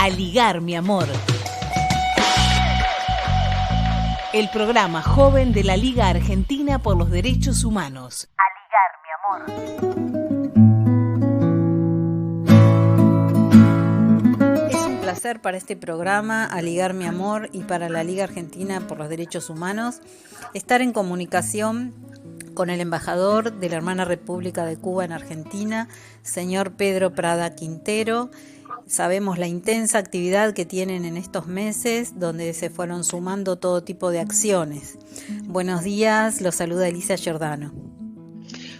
A ligar, mi amor. El programa joven de la Liga Argentina por los Derechos Humanos. A ligar, mi amor. Es un placer para este programa, A ligar, mi amor, y para la Liga Argentina por los Derechos Humanos, estar en comunicación con el embajador de la Hermana República de Cuba en Argentina, señor Pedro Prada Quintero. Sabemos la intensa actividad que tienen en estos meses, donde se fueron sumando todo tipo de acciones. Buenos días, los saluda Elisa Giordano.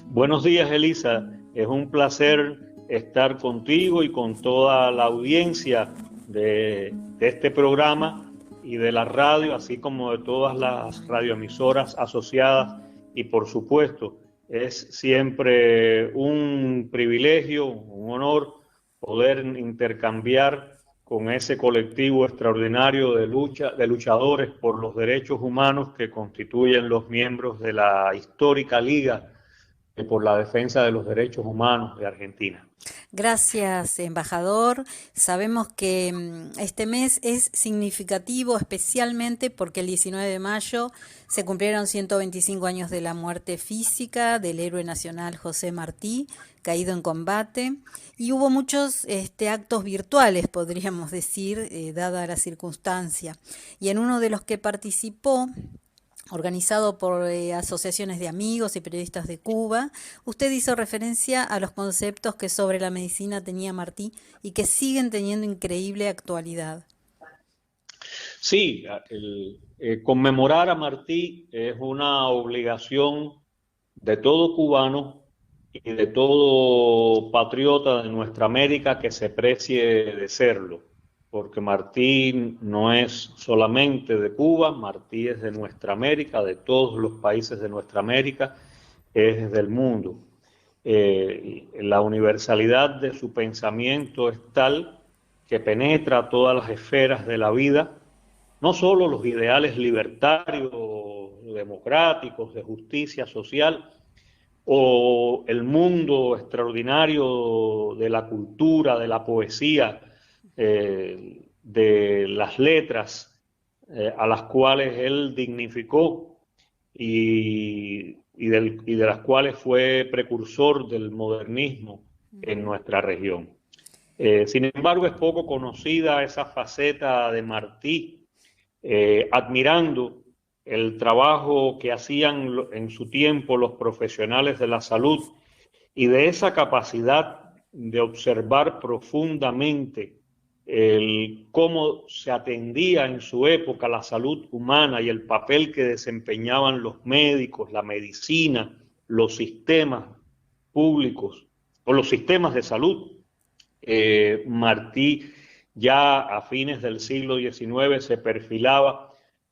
Buenos días, Elisa. Es un placer estar contigo y con toda la audiencia de este programa y de la radio, así como de todas las radioemisoras asociadas. Y por supuesto, es siempre un privilegio, un honor poder intercambiar con ese colectivo extraordinario de luchadores por los derechos humanos que constituyen los miembros de la histórica Liga por la Defensa de los Derechos Humanos de Argentina. Gracias, embajador. Sabemos que este mes es significativo especialmente porque el 19 de mayo se cumplieron 125 años de la muerte física del héroe nacional José Martí, caído en combate, y hubo muchos actos virtuales, podríamos decir, dada la circunstancia. Y en uno de los que participó, organizado por asociaciones de amigos y periodistas de Cuba, usted hizo referencia a los conceptos que sobre la medicina tenía Martí y que siguen teniendo increíble actualidad. Sí, conmemorar a Martí es una obligación de todo cubano y de todo patriota de nuestra América que se precie de serlo. Porque Martí no es solamente de Cuba, Martí es de nuestra América, de todos los países de nuestra América, es del mundo. La universalidad de su pensamiento es tal que penetra todas las esferas de la vida, no solo los ideales libertarios, democráticos, de justicia social, o el mundo extraordinario de la cultura, de la poesía, de las letras a las cuales él dignificó y de las cuales fue precursor del modernismo en nuestra región. Sin embargo, es poco conocida esa faceta de Martí, admirando el trabajo que hacían en su tiempo los profesionales de la salud y de esa capacidad de observar profundamente cómo se atendía en su época la salud humana y el papel que desempeñaban los médicos, la medicina, los sistemas públicos o los sistemas de salud. Martí ya a fines del siglo XIX se perfilaba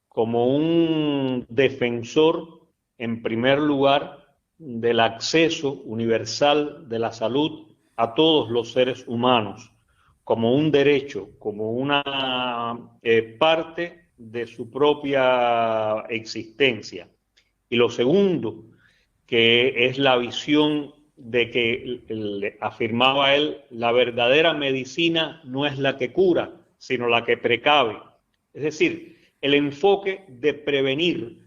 como un defensor, en primer lugar, del acceso universal de la salud a todos los seres humanos, como un derecho, como una parte de su propia existencia. Y lo segundo, que es la visión de que, afirmaba él, la verdadera medicina no es la que cura, sino la que precave. Es decir, el enfoque de prevenir,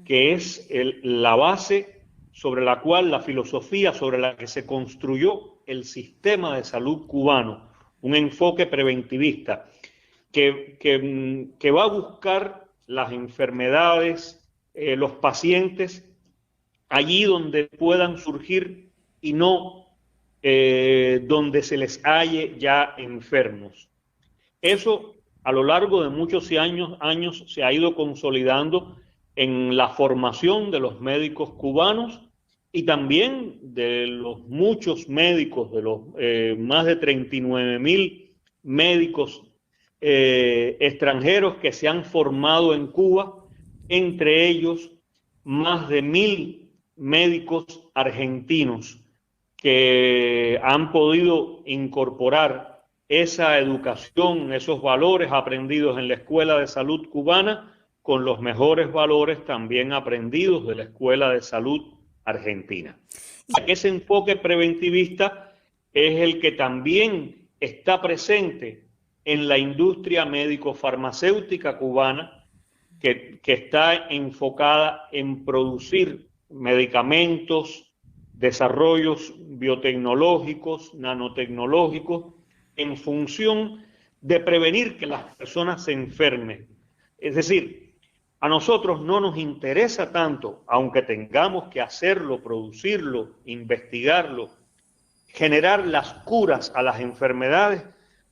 que es la base sobre la cual, la filosofía sobre la que se construyó el sistema de salud cubano, un enfoque preventivista que va a buscar las enfermedades, los pacientes, allí donde puedan surgir y no donde se les halle ya enfermos. Eso a lo largo de muchos años se ha ido consolidando en la formación de los médicos cubanos y también de los muchos médicos, de los más de 39.000 médicos extranjeros que se han formado en Cuba, entre ellos más de 1.000 médicos argentinos que han podido incorporar esa educación, esos valores aprendidos en la Escuela de Salud cubana con los mejores valores también aprendidos de la Escuela de Salud argentina. Ese enfoque preventivista es el que también está presente en la industria médico-farmacéutica cubana, que está enfocada en producir medicamentos, desarrollos biotecnológicos, nanotecnológicos, en función de prevenir que las personas se enfermen. Es decir, a nosotros no nos interesa tanto, aunque tengamos que hacerlo, producirlo, investigarlo, generar las curas a las enfermedades,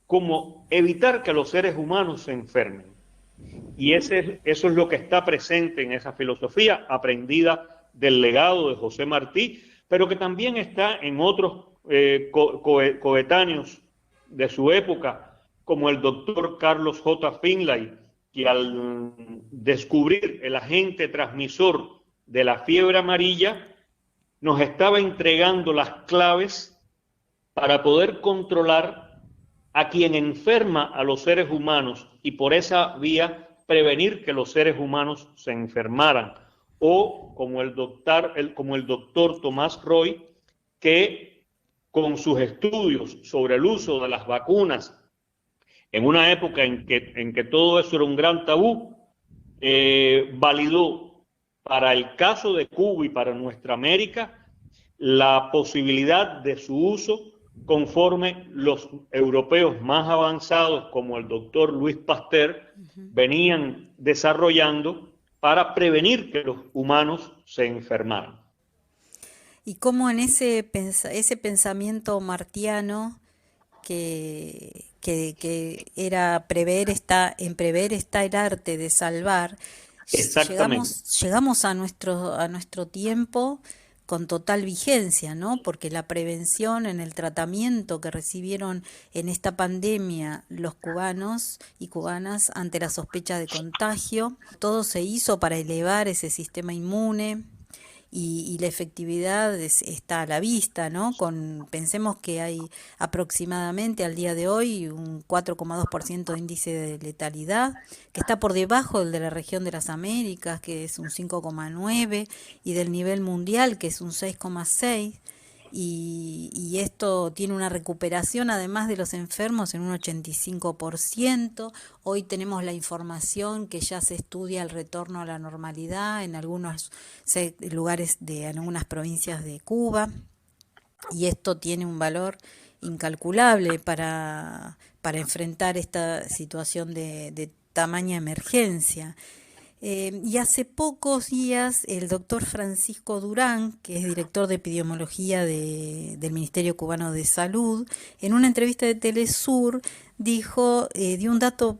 como evitar que los seres humanos se enfermen. Y eso es lo que está presente en esa filosofía aprendida del legado de José Martí, pero que también está en otros coetáneos de su época, como el doctor Carlos J. Finlay, que al descubrir el agente transmisor de la fiebre amarilla, nos estaba entregando las claves para poder controlar a quien enferma a los seres humanos y por esa vía prevenir que los seres humanos se enfermaran. O como el doctor Tomás Roy, que con sus estudios sobre el uso de las vacunas, en una época en que todo eso era un gran tabú, validó para el caso de Cuba y para nuestra América la posibilidad de su uso conforme los europeos más avanzados, como el doctor Luis Pasteur, venían desarrollando para prevenir que los humanos se enfermaran. Y cómo en ese pensamiento martiano que era prever está el arte de salvar, llegamos a nuestro tiempo con total vigencia, ¿no? Porque la prevención en el tratamiento que recibieron en esta pandemia los cubanos y cubanas ante la sospecha de contagio, todo se hizo para elevar ese sistema inmune. Y la efectividad está a la vista, ¿no? Pensemos que hay aproximadamente al día de hoy un 4,2% de índice de letalidad, que está por debajo del de la región de las Américas, que es un 5,9%, y del nivel mundial, que es un 6,6%. Y esto tiene una recuperación además de los enfermos en un 85%. Hoy tenemos la información que ya se estudia el retorno a la normalidad en algunos lugares en algunas provincias de Cuba, y esto tiene un valor incalculable para enfrentar esta situación de tamaña emergencia. Y hace pocos días el doctor Francisco Durán, que es director de epidemiología del Ministerio Cubano de Salud, en una entrevista de Telesur dio un dato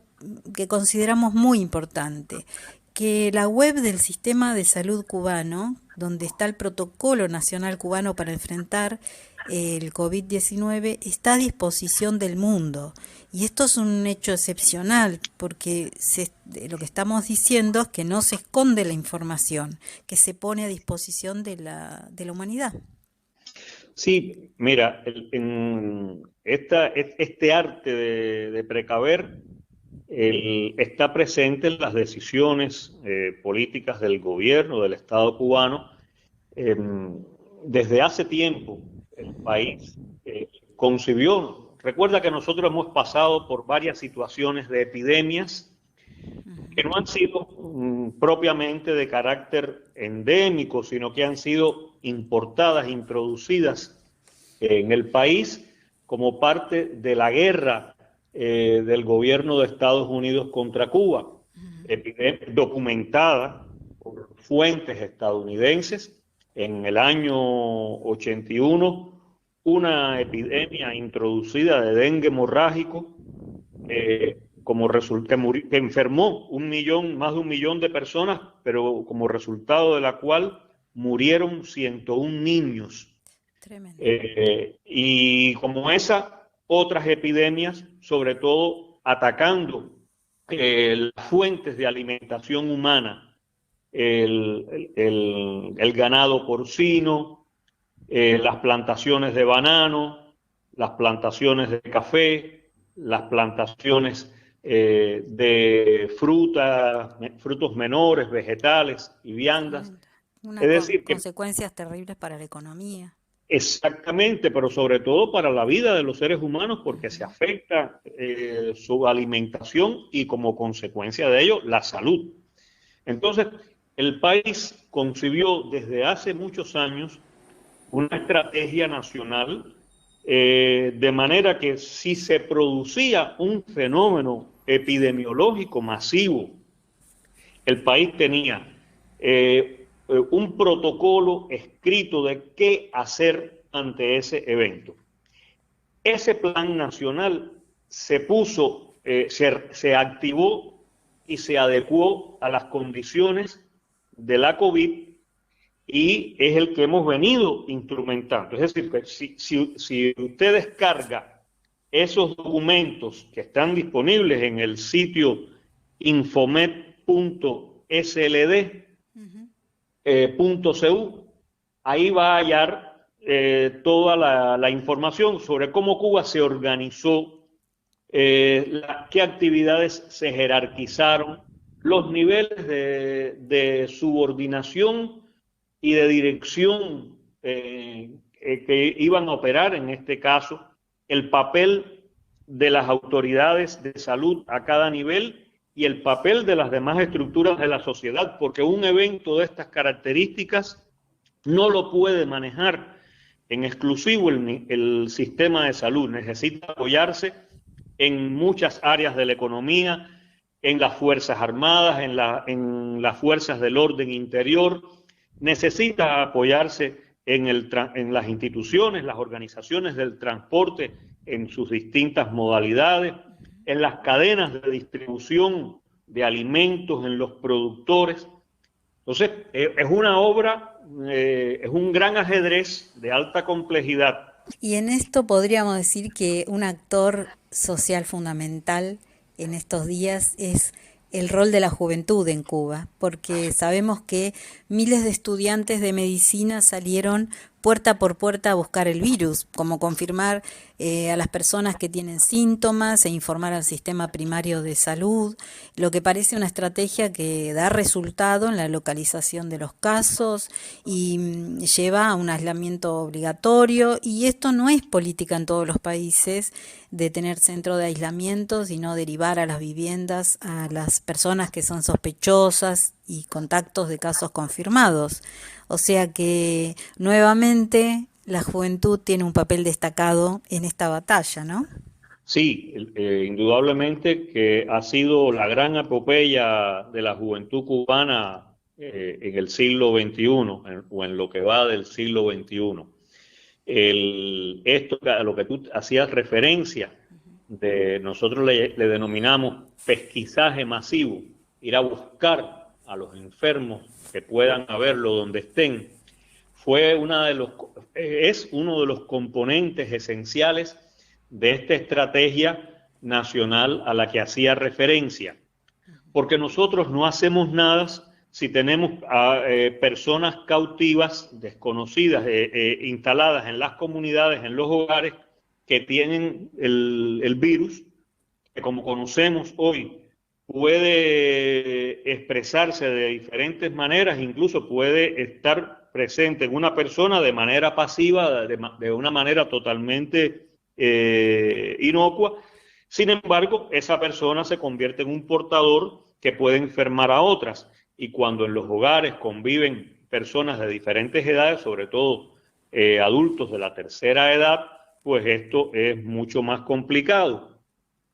que consideramos muy importante, que la web del Sistema de Salud cubano, donde está el Protocolo Nacional Cubano para enfrentar el COVID-19, está a disposición del mundo. Y esto es un hecho excepcional, porque lo que estamos diciendo es que no se esconde la información, que se pone a disposición de la humanidad. Sí, mira, este arte de precaver está presente en las decisiones políticas del gobierno, del Estado cubano. Desde hace tiempo el país concibió, recuerda que nosotros hemos pasado por varias situaciones de epidemias que no han sido propiamente de carácter endémico, sino que han sido importadas, introducidas en el país como parte de la guerra del gobierno de Estados Unidos contra Cuba, documentada por fuentes estadounidenses. En el año 81, una epidemia introducida de dengue hemorrágico que enfermó más de 1 millón de personas, pero como resultado de la cual murieron 101 niños. Tremendo. Y como otras epidemias, sobre todo atacando las fuentes de alimentación humana, el ganado porcino, las plantaciones de banano, las plantaciones de café, las plantaciones de frutos menores, vegetales y viandas. Es decir, consecuencias terribles para la economía. Exactamente, pero sobre todo para la vida de los seres humanos, porque se afecta su alimentación y como consecuencia de ello la salud. Entonces, el país concibió desde hace muchos años una estrategia nacional, de manera que si se producía un fenómeno epidemiológico masivo, el país tenía un protocolo escrito de qué hacer ante ese evento. Ese plan nacional se puso, se activó y se adecuó a las condiciones de la COVID y es el que hemos venido instrumentando. Es decir, que si usted descarga esos documentos que están disponibles en el sitio infomed.sld.cu, ahí va a hallar toda la información sobre cómo Cuba se organizó, qué actividades se jerarquizaron, los niveles de subordinación y de dirección que iban a operar en este caso, el papel de las autoridades de salud a cada nivel y el papel de las demás estructuras de la sociedad, porque un evento de estas características no lo puede manejar en exclusivo el sistema de salud, necesita apoyarse en muchas áreas de la economía, en las Fuerzas Armadas, en las fuerzas del orden interior, necesita apoyarse en las instituciones, las organizaciones del transporte en sus distintas modalidades, en las cadenas de distribución de alimentos, en los productores. Entonces, es una obra, es un gran ajedrez de alta complejidad. Y en esto podríamos decir que un actor social fundamental en estos días es el rol de la juventud en Cuba, porque sabemos que miles de estudiantes de medicina salieron puerta por puerta a buscar el virus, como confirmar a las personas que tienen síntomas e informar al sistema primario de salud, lo que parece una estrategia que da resultado en la localización de los casos y lleva a un aislamiento obligatorio, y esto no es política en todos los países de tener centro de aislamiento, sino derivar a las viviendas a las personas que son sospechosas y contactos de casos confirmados. O sea que nuevamente la juventud tiene un papel destacado en esta batalla, ¿no? Sí, indudablemente que ha sido la gran epopeya de la juventud cubana en el siglo XXI, o en lo que va del siglo XXI. Esto a lo que tú hacías referencia, nosotros le denominamos pesquisaje masivo, ir a buscar a los enfermos que puedan haberlo donde estén, es uno de los componentes esenciales de esta estrategia nacional a la que hacía referencia, porque nosotros no hacemos nada si tenemos a personas cautivas, desconocidas, instaladas en las comunidades, en los hogares, que tienen el virus, que como conocemos hoy puede expresarse de diferentes maneras, incluso puede estar presente en una persona de manera pasiva, de una manera totalmente inocua. Sin embargo, esa persona se convierte en un portador que puede enfermar a otras. Y cuando en los hogares conviven personas de diferentes edades, sobre todo adultos de la tercera edad, pues esto es mucho más complicado.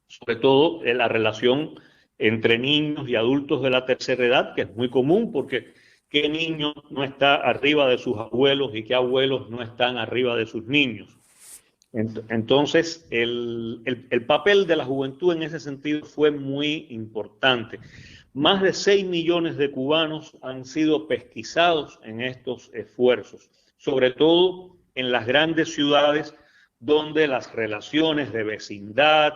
Sobre todo en la relación entre niños y adultos de la tercera edad, que es muy común, porque ¿qué niño no está arriba de sus abuelos y qué abuelos no están arriba de sus niños? Entonces, el papel de la juventud en ese sentido fue muy importante. Más de 6 millones de cubanos han sido pesquisados en estos esfuerzos, sobre todo en las grandes ciudades donde las relaciones de vecindad,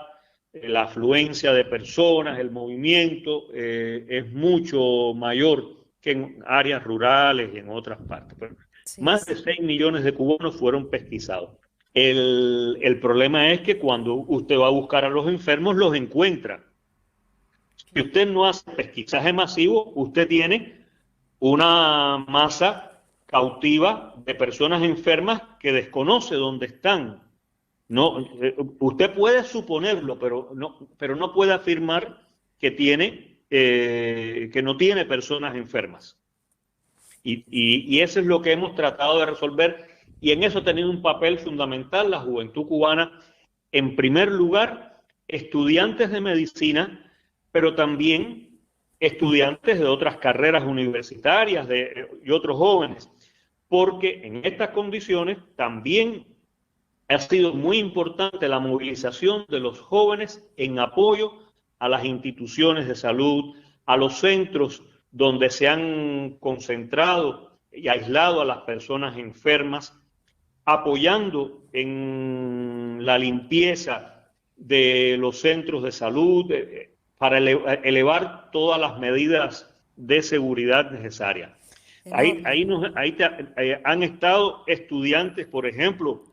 la afluencia de personas, el movimiento es mucho mayor que en áreas rurales y en otras partes. Pero sí, más de 6 millones de cubanos fueron pesquisados. El problema es que cuando usted va a buscar a los enfermos, los encuentra. Si usted no hace pesquisaje masivo, usted tiene una masa cautiva de personas enfermas que desconoce dónde están. No, usted puede suponerlo, pero no puede afirmar que que no tiene personas enfermas. Y eso es lo que hemos tratado de resolver, y en eso ha tenido un papel fundamental la juventud cubana. En primer lugar, estudiantes de medicina, pero también estudiantes de otras carreras universitarias y otros jóvenes, porque en estas condiciones también ha sido muy importante la movilización de los jóvenes en apoyo a las instituciones de salud, a los centros donde se han concentrado y aislado a las personas enfermas, apoyando en la limpieza de los centros de salud para elevar todas las medidas de seguridad necesarias. Ahí han estado estudiantes, por ejemplo,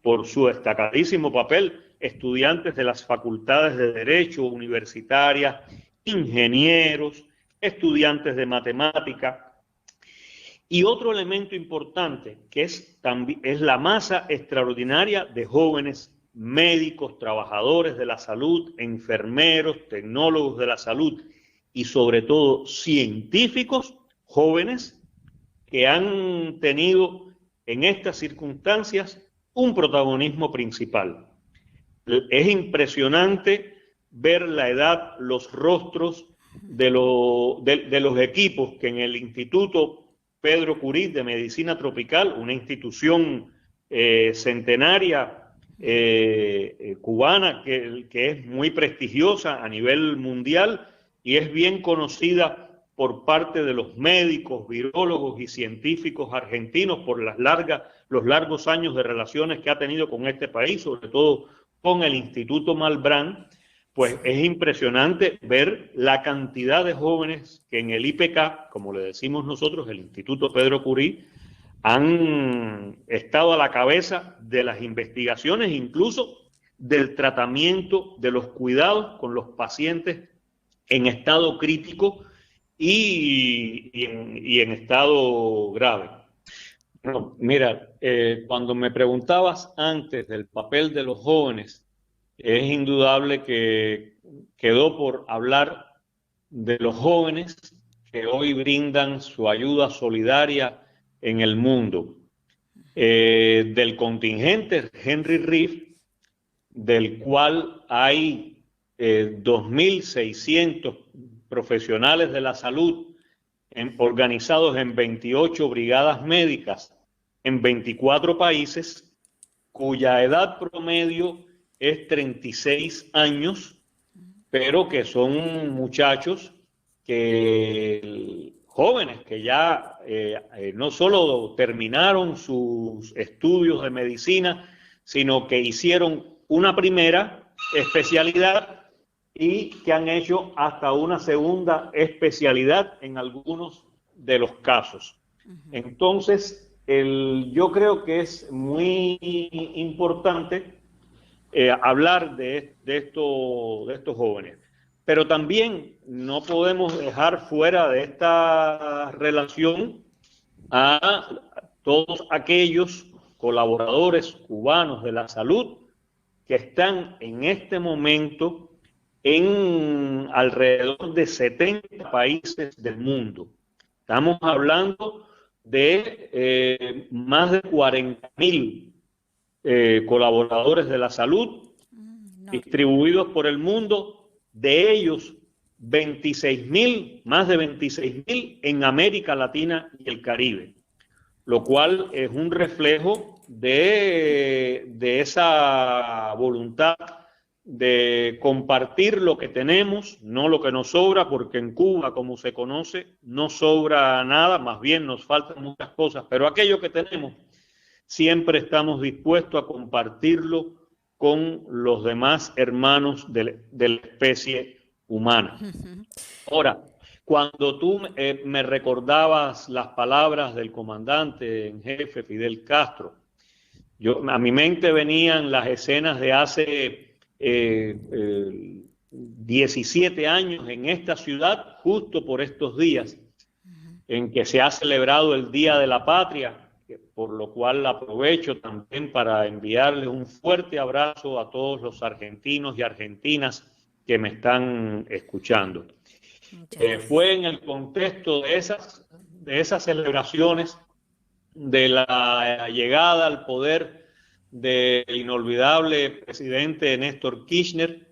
por su destacadísimo papel, estudiantes de las facultades de Derecho universitarias, ingenieros, estudiantes de matemática. Y otro elemento importante que es la masa extraordinaria de jóvenes médicos, trabajadores de la salud, enfermeros, tecnólogos de la salud y sobre todo científicos jóvenes que han tenido en estas circunstancias un protagonismo principal. Es impresionante ver la edad, los rostros de los equipos que en el Instituto Pedro Curí de Medicina Tropical, una institución centenaria cubana que es muy prestigiosa a nivel mundial y es bien conocida por parte de los médicos, virólogos y científicos argentinos por los largos años de relaciones que ha tenido con este país, sobre todo con el Instituto Malbrán. Pues es impresionante ver la cantidad de jóvenes que en el IPK, como le decimos nosotros, el Instituto Pedro Curí, han estado a la cabeza de las investigaciones, incluso del tratamiento, de los cuidados con los pacientes en estado crítico y en estado grave. Bueno, mira, cuando me preguntabas antes del papel de los jóvenes, es indudable que quedó por hablar de los jóvenes que hoy brindan su ayuda solidaria en el mundo. Del contingente Henry Reef, del cual hay 2.600 profesionales de la salud organizados en 28 brigadas médicas en 24 países, cuya edad promedio es 36 años, pero que son muchachos jóvenes que ya no solo terminaron sus estudios de medicina, sino que hicieron una primera especialidad y que han hecho hasta una segunda especialidad en algunos de los casos. Entonces, yo creo que es muy importante hablar de estos jóvenes. Pero también no podemos dejar fuera de esta relación a todos aquellos colaboradores cubanos de la salud que están en este momento en alrededor de 70 países del mundo. Estamos hablando de más de 40.000 colaboradores de la salud distribuidos por el mundo. De ellos, 26.000, más de 26.000 en América Latina y el Caribe, lo cual es un reflejo de esa voluntad de compartir lo que tenemos, no lo que nos sobra, porque en Cuba, como se conoce, no sobra nada, más bien nos faltan muchas cosas, pero aquello que tenemos siempre estamos dispuestos a compartirlo con los demás hermanos de la especie humana. Ahora, cuando tú me recordabas las palabras del comandante en jefe Fidel Castro, a mi mente venían las escenas de hace 17 años en esta ciudad, justo por estos días, en que se ha celebrado el Día de la Patria, por lo cual aprovecho también para enviarles un fuerte abrazo a todos los argentinos y argentinas que me están escuchando. Fue en el contexto de esas celebraciones, de la llegada al poder del inolvidable presidente Néstor Kirchner,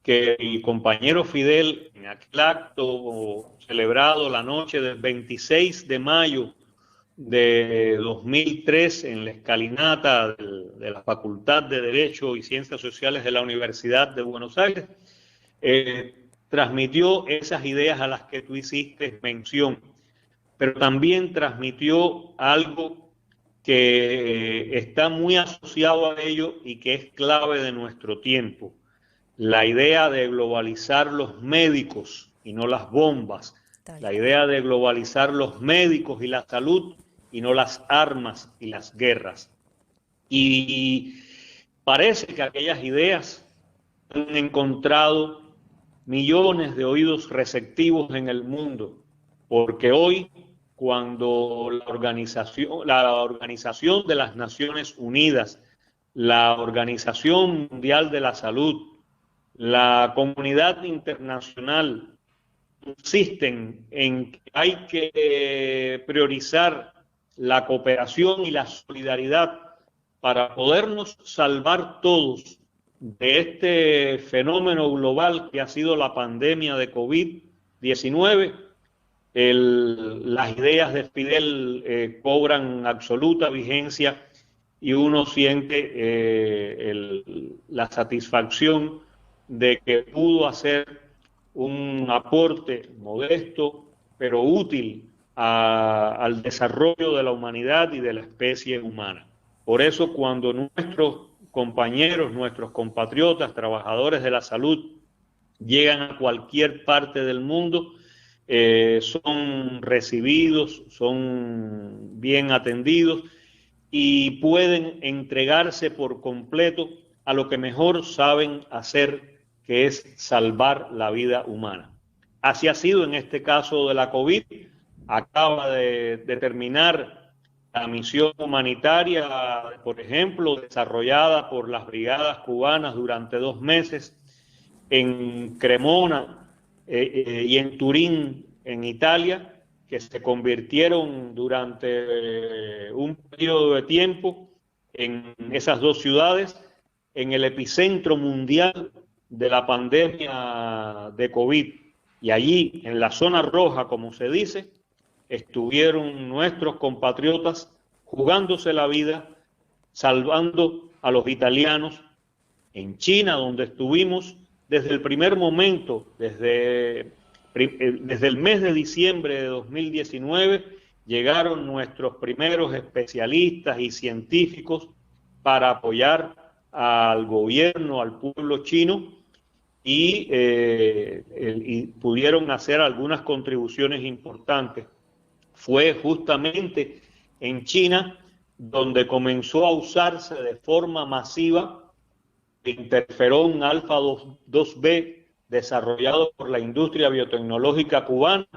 que el compañero Fidel, en aquel acto celebrado la noche del 26 de mayo de 2003 en la escalinata de la Facultad de Derecho y Ciencias Sociales de la Universidad de Buenos Aires, transmitió esas ideas a las que tú hiciste mención, pero también transmitió algo que está muy asociado a ello y que es clave de nuestro tiempo: la idea de globalizar los médicos y no las bombas, la idea de globalizar los médicos y la salud y no las armas y las guerras. Y parece que aquellas ideas han encontrado millones de oídos receptivos en el mundo, porque hoy, cuando la Organización de las Naciones Unidas, la Organización Mundial de la Salud, la comunidad internacional insisten en que hay que priorizar la cooperación y la solidaridad para podernos salvar todos de este fenómeno global que ha sido la pandemia de COVID-19, las ideas de Fidel cobran absoluta vigencia y uno siente la satisfacción de que pudo hacer un aporte modesto pero útil al desarrollo de la humanidad y de la especie humana. Por eso, cuando nuestros compañeros, nuestros compatriotas, trabajadores de la salud, llegan a cualquier parte del mundo, son recibidos, son bien atendidos y pueden entregarse por completo a lo que mejor saben hacer, que es salvar la vida humana. Así ha sido en este caso de la COVID. Acaba de terminar la misión humanitaria, por ejemplo, desarrollada por las brigadas cubanas durante 2 meses en Cremona y en Turín, en Italia, que se convirtieron durante un periodo de tiempo en esas 2 ciudades en el epicentro mundial de la pandemia de COVID. Y allí, en la zona roja, como se dice, estuvieron nuestros compatriotas jugándose la vida, salvando a los italianos. En China, donde estuvimos desde el primer momento, desde el mes de diciembre de 2019, llegaron nuestros primeros especialistas y científicos para apoyar al gobierno, al pueblo chino, y pudieron hacer algunas contribuciones importantes. Fue justamente en China donde comenzó a usarse de forma masiva el interferón alfa 2B desarrollado por la industria biotecnológica cubana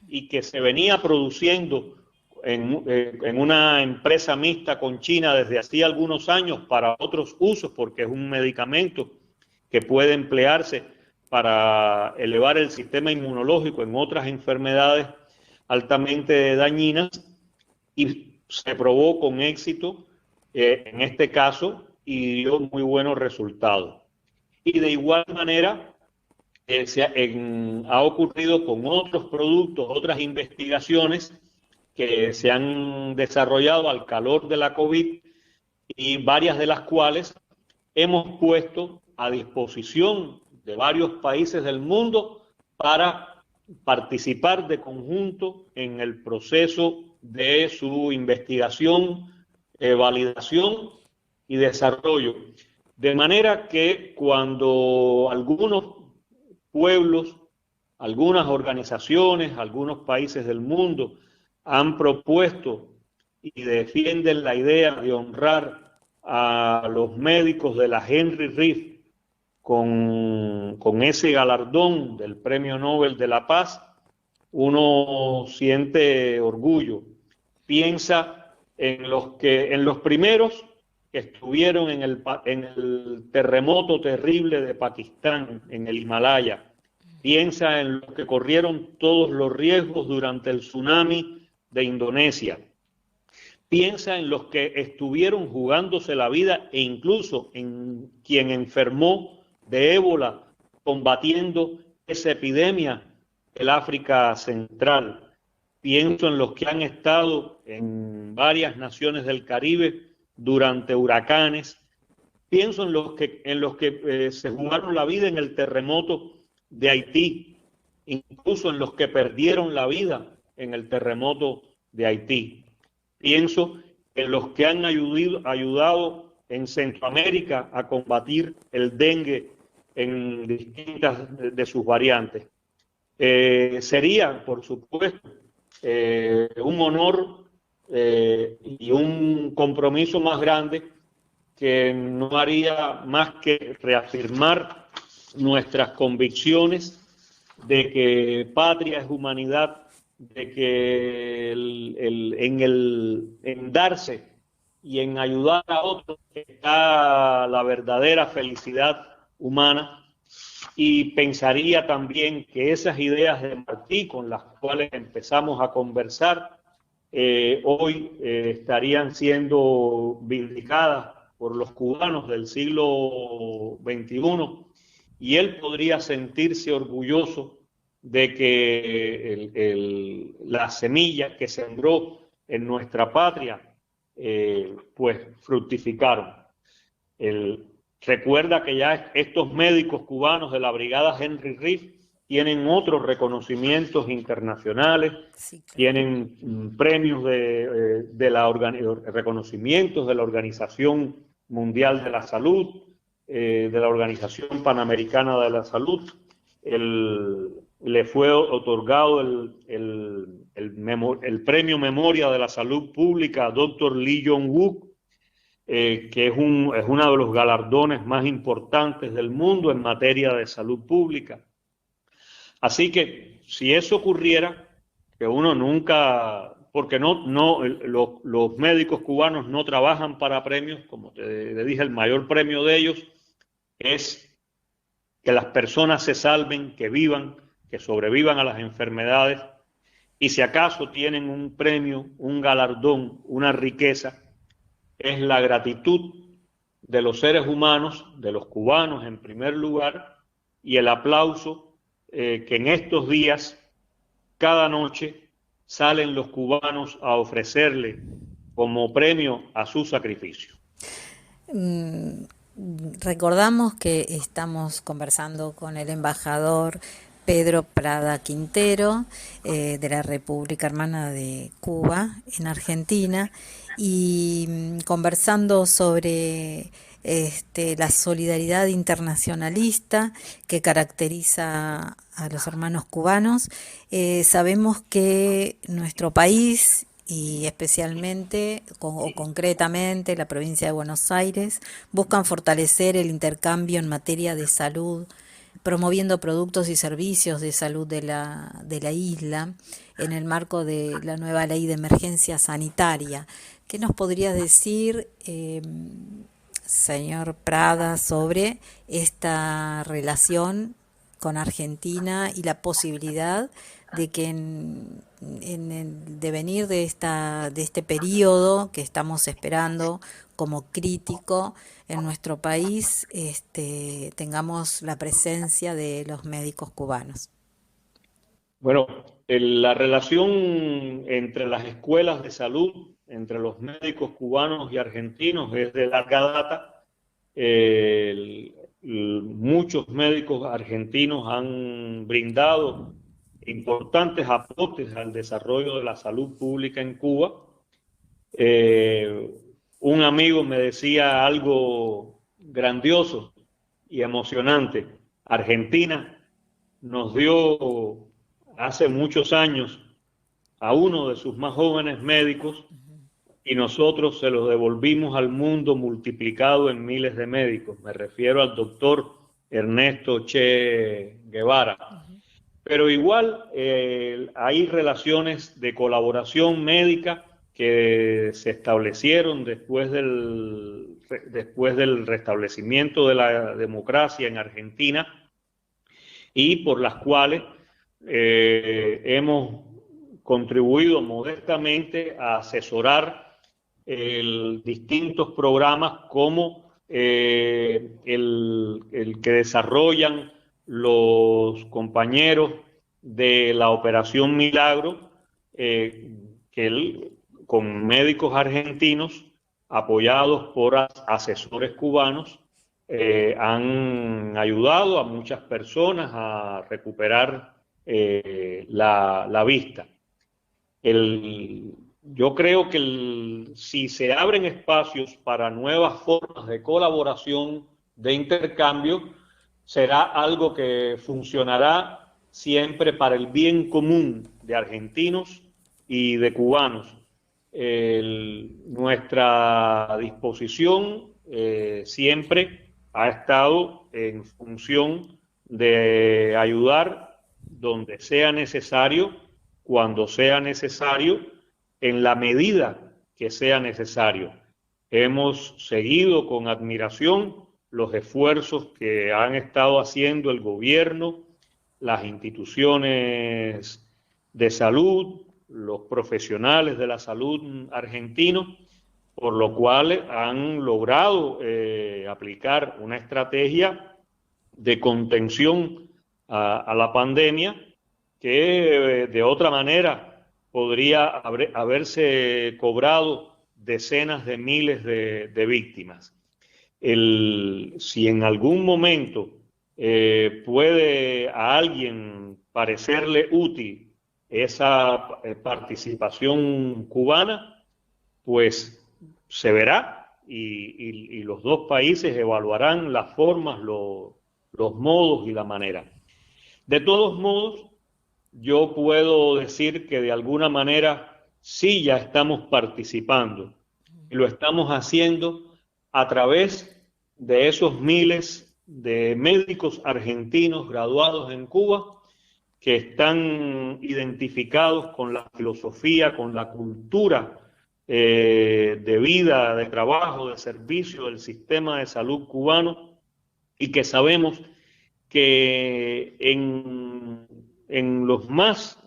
y que se venía produciendo en una empresa mixta con China desde hacía algunos años para otros usos, porque es un medicamento que puede emplearse para elevar el sistema inmunológico en otras enfermedades altamente dañinas, y se probó con éxito en este caso y dio muy buenos resultados. Y de igual manera ha ocurrido con otros productos, otras investigaciones que se han desarrollado al calor de la COVID y varias de las cuales hemos puesto a disposición de varios países del mundo para participar de conjunto en el proceso de su investigación, validación y desarrollo. De manera que cuando algunos pueblos, algunas organizaciones, algunos países del mundo han propuesto y defienden la idea de honrar a los médicos de la Henry Reeve con ese galardón del Premio Nobel de la Paz, uno siente orgullo. Piensa en los primeros que estuvieron en el terremoto terrible de Pakistán, en el Himalaya. Piensa en los que corrieron todos los riesgos durante el tsunami de Indonesia. Piensa en los que estuvieron jugándose la vida e incluso en quien enfermó de ébola combatiendo esa epidemia del África Central. Pienso en los que han estado en varias naciones del Caribe durante huracanes. Pienso en los que se jugaron la vida en el terremoto de Haití, incluso en los que perdieron la vida en el terremoto de Haití. Pienso en los que han ayudado en Centroamérica a combatir el dengue en distintas de sus variantes. Sería, por supuesto, un honor y un compromiso más grande que no haría más que reafirmar nuestras convicciones de que patria es humanidad, de que en darse y en ayudar a otros está la verdadera felicidad humana. Y pensaría también que esas ideas de Martí con las cuales empezamos a conversar hoy estarían siendo vindicadas por los cubanos del siglo XXI, y él podría sentirse orgulloso de que la semilla que sembró en nuestra patria pues fructificaron. Recuerda que ya estos médicos cubanos de la brigada Henry Reed tienen otros reconocimientos internacionales, sí, claro. Tienen premios reconocimientos de la Organización Mundial de la Salud, de la Organización Panamericana de la Salud. Le fue otorgado el Premio Memoria de la Salud Pública a Dr. Lee Jong-wook, que es uno de los galardones más importantes del mundo en materia de salud pública. Así que si eso ocurriera, que uno nunca, porque los médicos cubanos no trabajan para premios, como te dije, el mayor premio de ellos es que las personas se salven, que vivan, que sobrevivan a las enfermedades, y si acaso tienen un premio, un galardón, una riqueza, es la gratitud de los seres humanos, de los cubanos en primer lugar, y el aplauso que en estos días, cada noche, salen los cubanos a ofrecerle como premio a su sacrificio. Recordamos que estamos conversando con el embajador Pedro Prada Quintero, de la República Hermana de Cuba, en Argentina, y conversando sobre la solidaridad internacionalista que caracteriza a los hermanos cubanos. Sabemos que nuestro país, y especialmente o concretamente la provincia de Buenos Aires, buscan fortalecer el intercambio en materia de salud, promoviendo productos y servicios de salud de la isla en el marco de la nueva ley de emergencia sanitaria. ¿Qué nos podrías decir, señor Prada, sobre esta relación con Argentina y la posibilidad de que en el devenir de este periodo que estamos esperando como crítico en nuestro país, tengamos la presencia de los médicos cubanos? Bueno, la relación entre las escuelas de salud, entre los médicos cubanos y argentinos, es de larga data. Muchos médicos argentinos han brindado importantes aportes al desarrollo de la salud pública en Cuba. Un amigo me decía algo grandioso y emocionante. Argentina nos dio hace muchos años a uno de sus más jóvenes médicos y nosotros se los devolvimos al mundo multiplicado en miles de médicos. Me refiero al doctor Ernesto Che Guevara. pero igual hay relaciones de colaboración médica que se establecieron después del restablecimiento de la democracia en Argentina y por las cuales hemos contribuido modestamente a asesorar distintos programas como el que desarrollan los compañeros de la Operación Milagro, con médicos argentinos apoyados por asesores cubanos, han ayudado a muchas personas a recuperar la vista. Yo creo que si se abren espacios para nuevas formas de colaboración, de intercambio, será algo que funcionará siempre para el bien común de argentinos y de cubanos. Nuestra disposición siempre ha estado en función de ayudar donde sea necesario, cuando sea necesario, en la medida que sea necesario. Hemos seguido con admiración los esfuerzos que han estado haciendo el gobierno, las instituciones de salud, los profesionales de la salud argentinos, por lo cual han logrado aplicar una estrategia de contención a la pandemia que de otra manera podría haberse cobrado decenas de miles de víctimas. Si en algún momento puede a alguien parecerle útil esa participación cubana, pues se verá y los dos países evaluarán las formas, los modos y la manera. De todos modos, yo puedo decir que de alguna manera sí ya estamos participando y lo estamos haciendo a través de esos miles de médicos argentinos graduados en Cuba que están identificados con la filosofía, con la cultura de vida, de trabajo, de servicio del sistema de salud cubano y que sabemos que en los más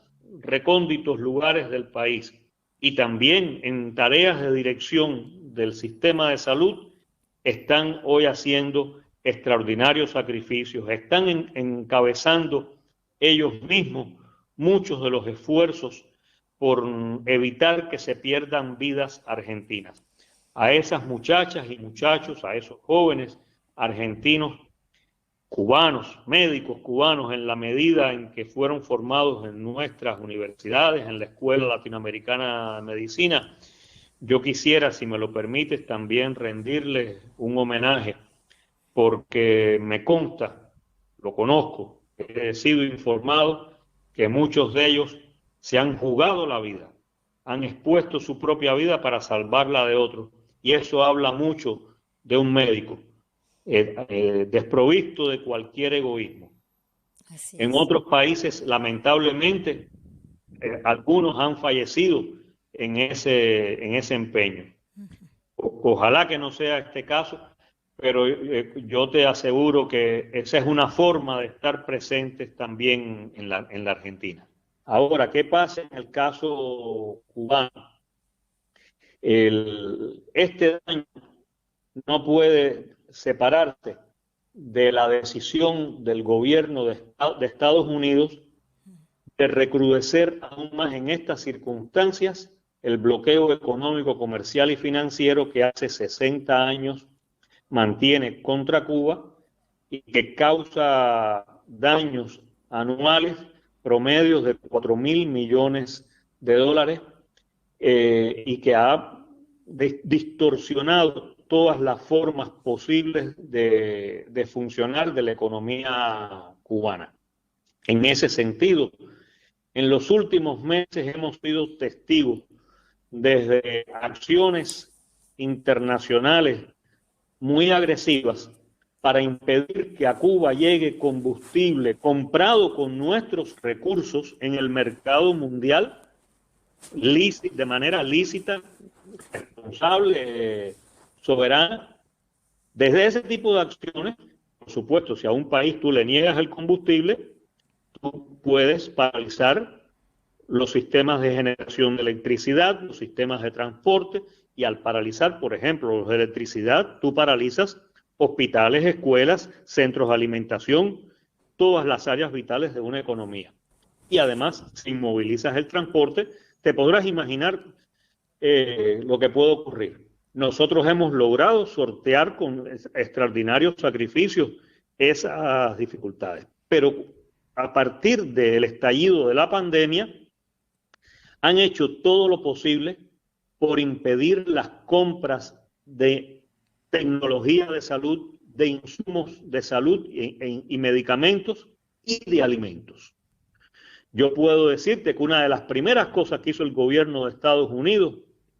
recónditos lugares del país y también en tareas de dirección del sistema de salud están hoy haciendo extraordinarios sacrificios, están encabezando ellos mismos muchos de los esfuerzos por evitar que se pierdan vidas argentinas. A esas muchachas y muchachos, a esos jóvenes argentinos, cubanos, médicos cubanos, en la medida en que fueron formados en nuestras universidades, en la Escuela Latinoamericana de Medicina, yo quisiera, si me lo permites, también rendirles un homenaje, porque me consta, lo conozco, he sido informado que muchos de ellos se han jugado la vida, han expuesto su propia vida para salvarla de otros, y eso habla mucho de un médico desprovisto de cualquier egoísmo. En otros países, lamentablemente, algunos han fallecido en ese empeño. Ojalá que no sea este caso, pero yo te aseguro que esa es una forma de estar presentes también en la Argentina. Ahora, ¿qué pasa en el caso cubano? Este daño no puede separarse de la decisión del gobierno de Estados Unidos de recrudecer aún más en estas circunstancias el bloqueo económico, comercial y financiero que hace 60 años mantiene contra Cuba y que causa daños anuales promedios de 4.000 millones de dólares y que ha distorsionado todas las formas posibles de funcionar de la economía cubana. En ese sentido, en los últimos meses hemos sido testigos desde acciones internacionales muy agresivas para impedir que a Cuba llegue combustible comprado con nuestros recursos en el mercado mundial de manera lícita, responsable, soberana. Desde ese tipo de acciones, por supuesto, si a un país tú le niegas el combustible, tú puedes paralizar los sistemas de generación de electricidad, los sistemas de transporte, y al paralizar, por ejemplo, los de electricidad, tú paralizas hospitales, escuelas, centros de alimentación, todas las áreas vitales de una economía. Y además, si inmovilizas el transporte, te podrás imaginar lo que puede ocurrir. Nosotros hemos logrado sortear con extraordinarios sacrificios esas dificultades. Pero a partir del estallido de la pandemia, han hecho todo lo posible por impedir las compras de tecnología de salud, de insumos de salud y medicamentos y de alimentos. Yo puedo decirte que una de las primeras cosas que hizo el gobierno de Estados Unidos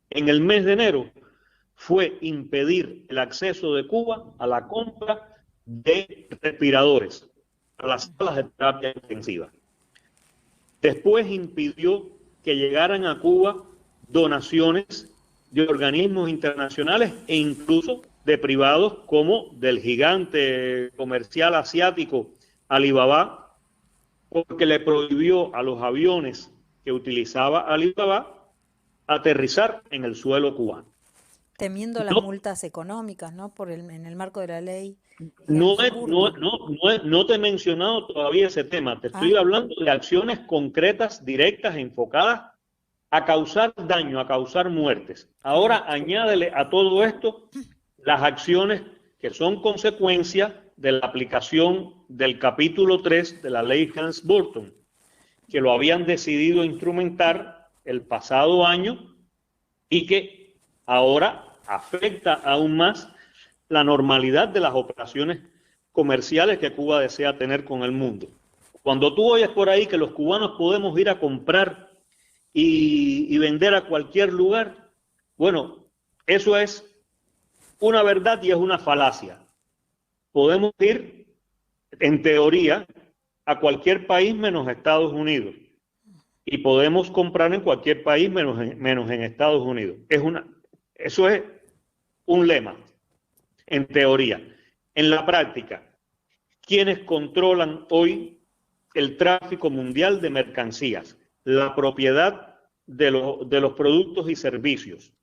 en el mes de enero fue impedir el acceso de Cuba a la compra de respiradores a las salas de terapia intensiva. Después impidió que llegaran a Cuba donaciones de organismos internacionales e incluso de privados como del gigante comercial asiático Alibaba, porque le prohibió a los aviones que utilizaba Alibaba aterrizar en el suelo cubano. Temiendo las multas económicas, ¿no? En el marco de la ley. No te he mencionado todavía ese tema. Te estoy hablando de acciones concretas, directas, enfocadas a causar daño, a causar muertes. Ahora añádele a todo esto las acciones que son consecuencia de la aplicación del capítulo 3 de la ley Helms-Burton, que lo habían decidido instrumentar el pasado año y que ahora afecta aún más la normalidad de las operaciones comerciales que Cuba desea tener con el mundo. Cuando tú oyes por ahí que los cubanos podemos ir a comprar y vender a cualquier lugar, bueno, eso es una verdad y es una falacia. Podemos ir, en teoría, a cualquier país menos Estados Unidos. Y podemos comprar en cualquier país menos en Estados Unidos. Eso es un lema, en teoría. En la práctica, ¿quiénes controlan hoy el tráfico mundial de mercancías? La propiedad de los productos y servicios.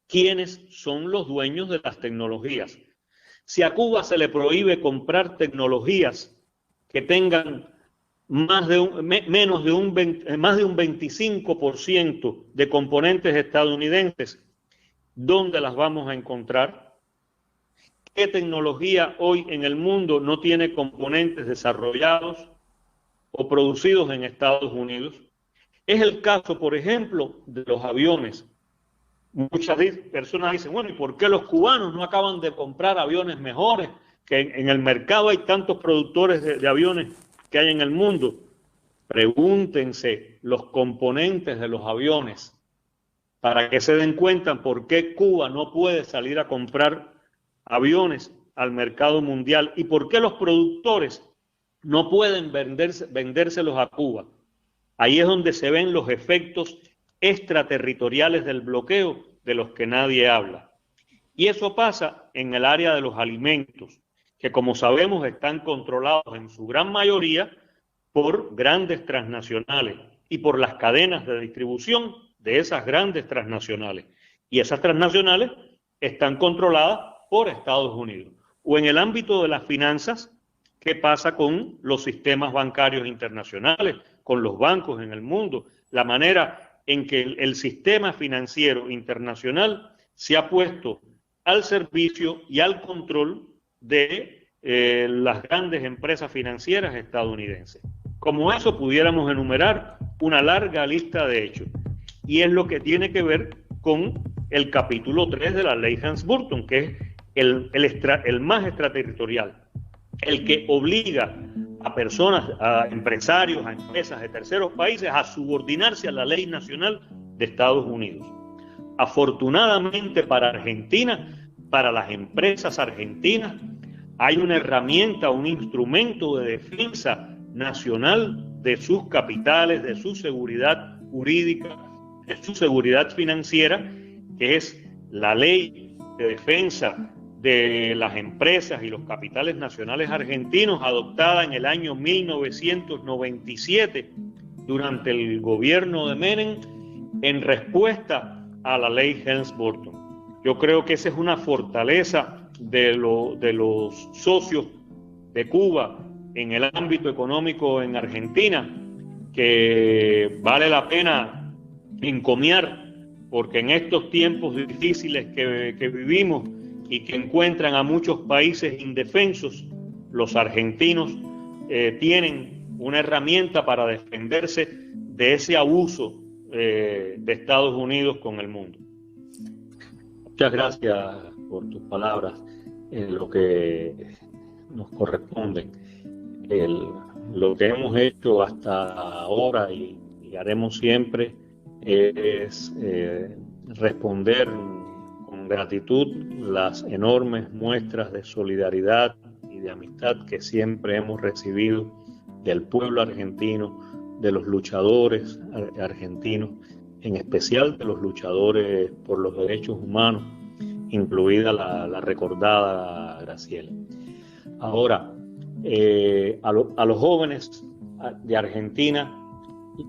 ¿Quiénes son los dueños de las tecnologías? Si a Cuba se le prohíbe comprar tecnologías que tengan más de un 25% de componentes estadounidenses, ¿dónde las vamos a encontrar? ¿Qué tecnología hoy en el mundo no tiene componentes desarrollados o producidos en Estados Unidos? Es el caso, por ejemplo, de los aviones. Muchas personas dicen, bueno, ¿y por qué los cubanos no acaban de comprar aviones mejores? Que en el mercado hay tantos productores de aviones que hay en el mundo. Pregúntense los componentes de los aviones para que se den cuenta por qué Cuba no puede salir a comprar aviones al mercado mundial y por qué los productores no pueden vendérselos a Cuba. Ahí es donde se ven los efectos extraterritoriales del bloqueo de los que nadie habla. Y eso pasa en el área de los alimentos, que como sabemos están controlados en su gran mayoría por grandes transnacionales y por las cadenas de distribución de esas grandes transnacionales. Y esas transnacionales están controladas por Estados Unidos. O en el ámbito de las finanzas, ¿qué pasa con los sistemas bancarios internacionales, con los bancos en el mundo? La manera en que el sistema financiero internacional se ha puesto al servicio y al control de las grandes empresas financieras estadounidenses. Como eso pudiéramos enumerar una larga lista de hechos. Y es lo que tiene que ver con el capítulo 3 de la ley Helms-Burton, que es el más extraterritorial, el que obliga a personas, a empresarios, a empresas de terceros países a subordinarse a la ley nacional de Estados Unidos. Afortunadamente para Argentina, para las empresas argentinas, hay una herramienta, un instrumento de defensa nacional de sus capitales, de su seguridad jurídica, de su seguridad financiera, que es la Ley de Defensa de las Empresas y los Capitales Nacionales Argentinos, adoptada en el año 1997 durante el gobierno de Menem en respuesta a la Ley Helms-Burton. Yo creo que esa es una fortaleza de los socios de Cuba en el ámbito económico en Argentina, que vale la pena encomiar, porque en estos tiempos difíciles que vivimos y que encuentran a muchos países indefensos, los argentinos tienen una herramienta para defenderse de ese abuso de Estados Unidos con el mundo. Muchas gracias por tus palabras en lo que nos corresponde. Lo que hemos hecho hasta ahora y haremos siempre es responder con gratitud las enormes muestras de solidaridad y de amistad que siempre hemos recibido del pueblo argentino, de los luchadores argentinos, en especial de los luchadores por los derechos humanos, incluida la recordada Graciela. Ahora, a los jóvenes de Argentina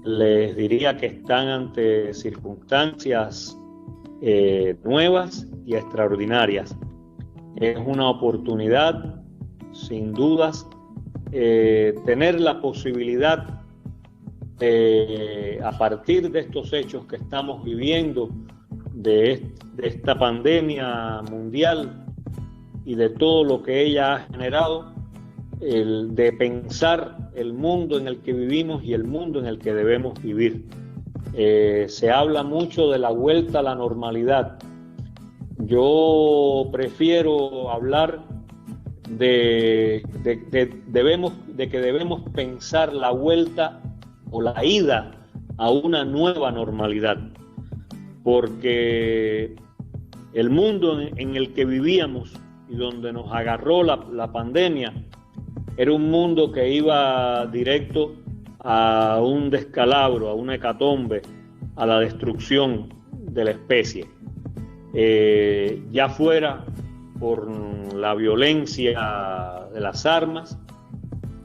les diría que están ante circunstancias nuevas y extraordinarias. Es una oportunidad, sin dudas, tener la posibilidad a partir de estos hechos que estamos viviendo, de esta pandemia mundial y de todo lo que ella ha generado, de pensar el mundo en el que vivimos y el mundo en el que debemos vivir. Se habla mucho de la vuelta a la normalidad. Yo prefiero hablar de que debemos pensar la vuelta o la ida a una nueva normalidad, porque el mundo en el que vivíamos y donde nos agarró la pandemia era un mundo que iba directo a un descalabro, a una hecatombe, a la destrucción de la especie, ya fuera por la violencia de las armas,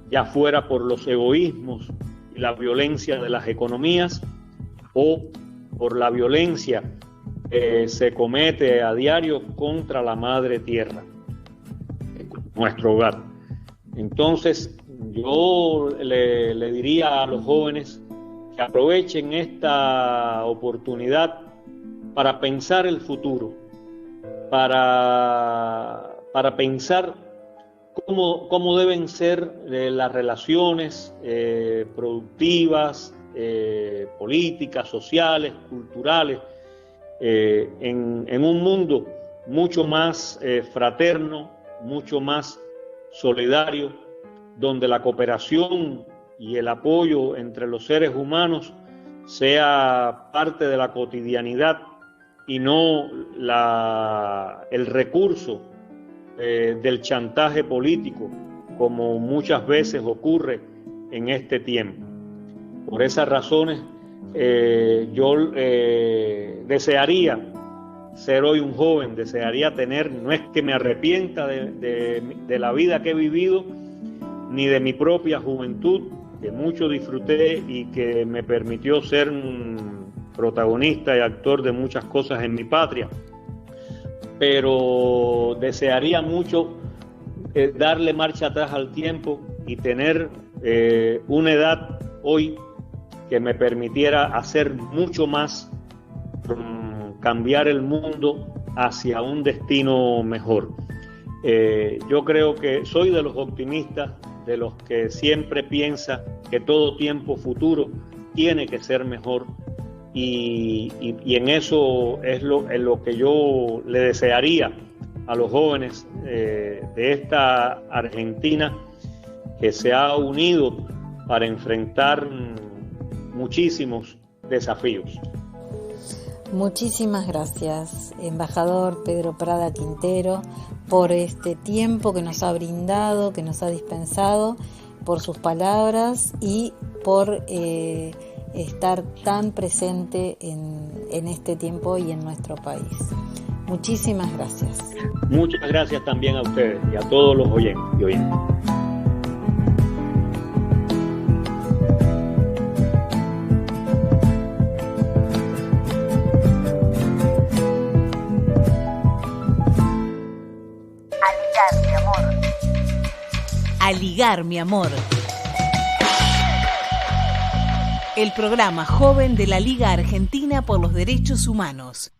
ya fuera por los egoísmos y la violencia de las economías, o por la violencia que se comete a diario contra la madre tierra, nuestro hogar. Entonces, yo le diría a los jóvenes que aprovechen esta oportunidad para pensar el futuro, para pensar cómo deben ser las relaciones productivas, políticas, sociales, culturales, en un mundo mucho más fraterno, mucho más solidario, donde la cooperación y el apoyo entre los seres humanos sea parte de la cotidianidad y no el recurso del chantaje político, como muchas veces ocurre en este tiempo. Por esas razones, yo desearía ser hoy un joven, desearía tener, no es que me arrepienta de la vida que he vivido, ni de mi propia juventud, que mucho disfruté y que me permitió ser un protagonista y actor de muchas cosas en mi patria, pero desearía mucho darle marcha atrás al tiempo y tener una edad hoy que me permitiera hacer mucho más, cambiar el mundo hacia un destino mejor. Yo creo que soy de los optimistas, de los que siempre piensa que todo tiempo futuro tiene que ser mejor, y en eso es en lo que yo le desearía a los jóvenes de esta Argentina, que se ha unido para enfrentar muchísimos desafíos. Muchísimas gracias, embajador Pedro Prada Quintero, por este tiempo que nos ha brindado, que nos ha dispensado, por sus palabras y por estar tan presente en este tiempo y en nuestro país. Muchísimas gracias. Muchas gracias también a ustedes y a todos los oyentes y oyentes. A ligar, mi amor. El programa joven de la Liga Argentina por los Derechos Humanos.